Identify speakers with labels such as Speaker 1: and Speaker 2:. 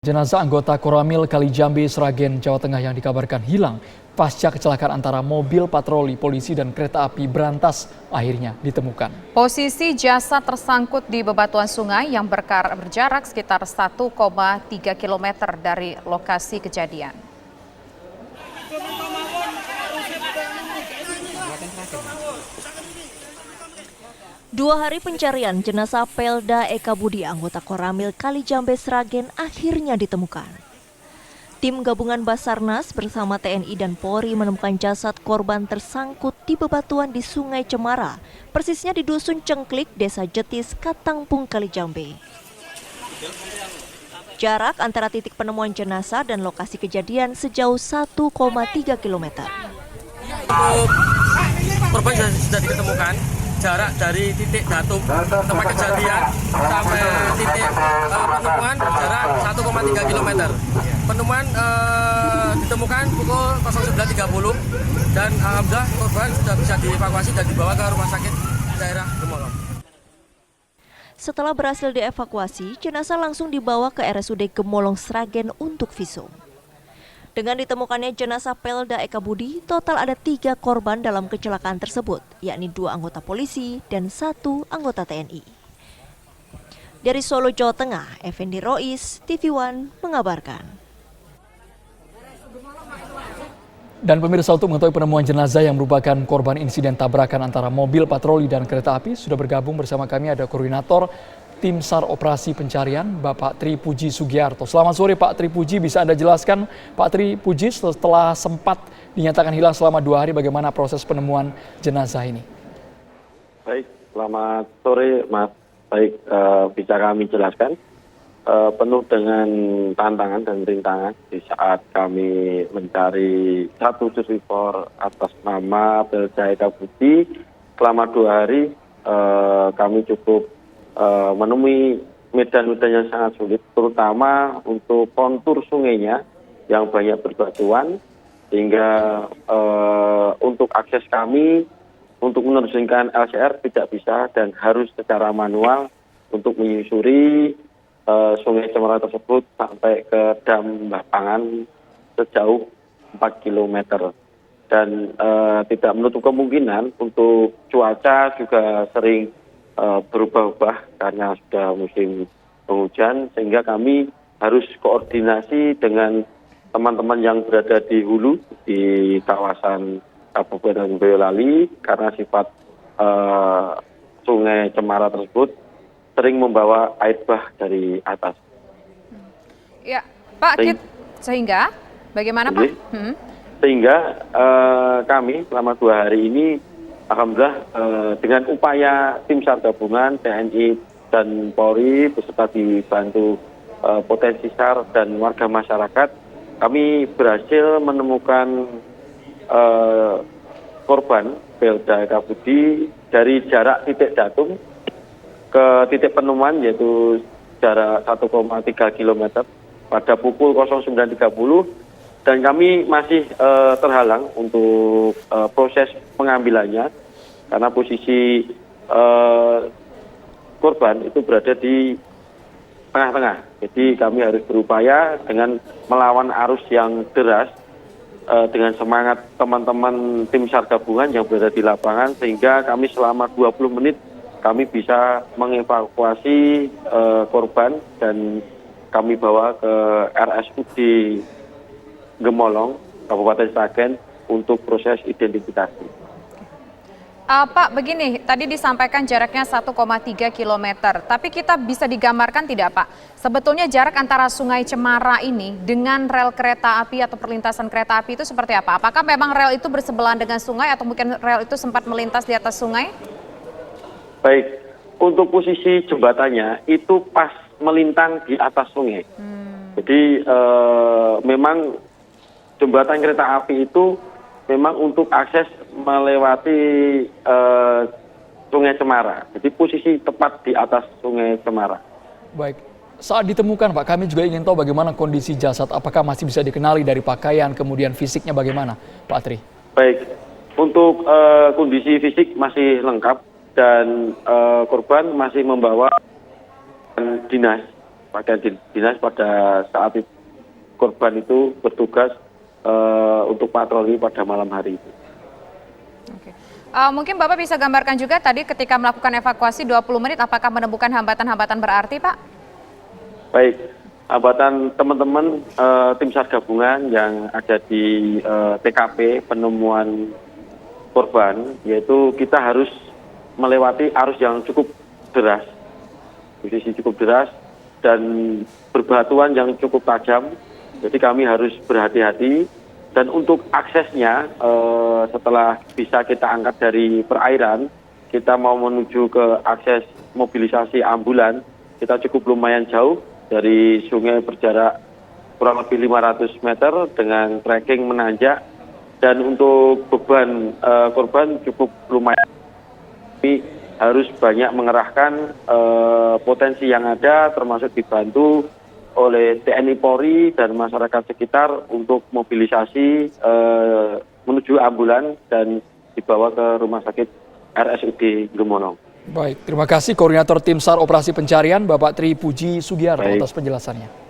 Speaker 1: Jenazah anggota Koramil Kalijambe, Sragen, Jawa Tengah yang dikabarkan hilang pasca kecelakaan antara mobil patroli polisi dan kereta api berantas akhirnya ditemukan.
Speaker 2: Posisi jasad tersangkut di bebatuan sungai yang berjarak sekitar 1,3 km dari lokasi kejadian.
Speaker 3: Dua hari pencarian jenazah Pelda Eka Budi, anggota Koramil Kalijambe, Sragen, akhirnya ditemukan. Tim gabungan Basarnas bersama TNI dan Polri menemukan jasad korban tersangkut di bebatuan di Sungai Cemara, persisnya di Dusun Cengklik, Desa Jetis, Katangpung, Kalijambe. Jarak antara titik penemuan jenazah dan lokasi kejadian sejauh 1,3 km.
Speaker 4: Korban sudah diketemukan. Jarak dari titik datum tempat kejadian sampai titik penemuan berjarak 1,3 km. Penemuan ditemukan pukul 09.30 dan alhamdulillah korban sudah bisa dievakuasi dan dibawa ke rumah sakit daerah Gemolong.
Speaker 3: Setelah berhasil dievakuasi, jenazah langsung dibawa ke RSUD Gemolong, Sragen untuk visum. Dengan ditemukannya jenazah Pelda Eka Budi, total ada 3 korban dalam kecelakaan tersebut, yakni 2 anggota polisi dan 1 anggota TNI. Dari Solo, Jawa Tengah, Effendi Rois, TV One mengabarkan.
Speaker 1: Dan pemirsa, untuk mengetahui penemuan jenazah yang merupakan korban insiden tabrakan antara mobil patroli dan kereta api, sudah bergabung bersama kami ada Koordinator Tim SAR Operasi Pencarian, Bapak Tri Puji Sugiarto. Selamat sore Pak Tri Puji, bisa Anda jelaskan Pak Tri Puji, setelah sempat dinyatakan hilang selama 2 hari, bagaimana proses penemuan jenazah ini?
Speaker 5: Baik, selamat sore Mas. Baik, bisa kami jelaskan. Penuh dengan tantangan dan rintangan di saat kami mencari satu survivor atas nama Pelda Eka Budi. Selama 2 hari kami cukup menemui medan-medan yang sangat sulit, terutama untuk kontur sungainya yang banyak berbatuan, sehingga untuk akses kami untuk menerjunkan LCR tidak bisa dan harus secara manual untuk menyusuri Sungai Cemara tersebut sampai ke Dam Lapangan sejauh 4 km. Dan tidak menutup kemungkinan untuk cuaca juga sering berubah-ubah karena sudah musim penghujan, sehingga kami harus koordinasi dengan teman-teman yang berada di hulu di kawasan Kabupaten Boyolali karena sifat Sungai Cemara tersebut sering membawa air bah dari atas.
Speaker 2: Ya, Pak, sehingga bagaimana Pak?
Speaker 5: Sehingga kami selama 2 hari ini alhamdulillah dengan upaya tim SAR gabungan, TNI dan Polri beserta dibantu potensi SAR dan warga masyarakat, kami berhasil menemukan korban Pelda Eka Budi dari jarak titik datum ke titik penemuan, yaitu jarak 1,3 km pada pukul 09.30, dan kami masih terhalang untuk proses pengambilannya karena posisi korban itu berada di tengah-tengah. Jadi kami harus berupaya dengan melawan arus yang deras dengan semangat teman-teman tim SAR gabungan yang berada di lapangan, sehingga kami selama 20 menit kami bisa mengevakuasi korban dan kami bawa ke RSUD Gemolong, Kabupaten Sragen untuk proses identifikasi.
Speaker 2: Pak, begini, tadi disampaikan jaraknya 1,3 km, tapi kita bisa digambarkan tidak Pak? Sebetulnya jarak antara Sungai Cemara ini dengan rel kereta api atau perlintasan kereta api itu seperti apa? Apakah memang rel itu bersebelahan dengan sungai atau mungkin rel itu sempat melintas di atas sungai?
Speaker 5: Baik, untuk posisi jembatannya itu pas melintang di atas sungai. Jadi memang jembatan kereta api itu memang untuk akses melewati Sungai Cemara. Jadi posisi tepat di atas Sungai Cemara.
Speaker 1: Baik, saat ditemukan Pak, kami juga ingin tahu bagaimana kondisi jasad, apakah masih bisa dikenali dari pakaian, kemudian fisiknya bagaimana Pak Tri?
Speaker 5: Baik, untuk kondisi fisik masih lengkap dan korban masih membawa dinas pakaian dinas pada saat korban itu bertugas untuk patroli pada malam hari itu.
Speaker 2: Oke. Mungkin Bapak bisa gambarkan juga tadi ketika melakukan evakuasi 20 menit, apakah menemukan hambatan-hambatan berarti, Pak?
Speaker 5: Baik, hambatan teman-teman tim SAR gabungan yang ada di TKP penemuan korban, yaitu kita harus melewati arus yang cukup deras, kondisi cukup deras, dan berbatuan yang cukup tajam, jadi kami harus berhati-hati. Dan untuk aksesnya, setelah bisa kita angkat dari perairan, kita mau menuju ke akses mobilisasi ambulan, kita cukup lumayan jauh dari sungai berjarak kurang lebih 500 meter dengan trekking menanjak. Dan untuk beban korban cukup lumayan, tapi harus banyak mengerahkan potensi yang ada, termasuk dibantu oleh TNI Polri dan masyarakat sekitar untuk mobilisasi menuju ambulan dan dibawa ke rumah sakit RSUD Gemonong.
Speaker 1: Baik, terima kasih Koordinator Tim SAR Operasi Pencarian Bapak Tri Puji Sugiarto atas penjelasannya.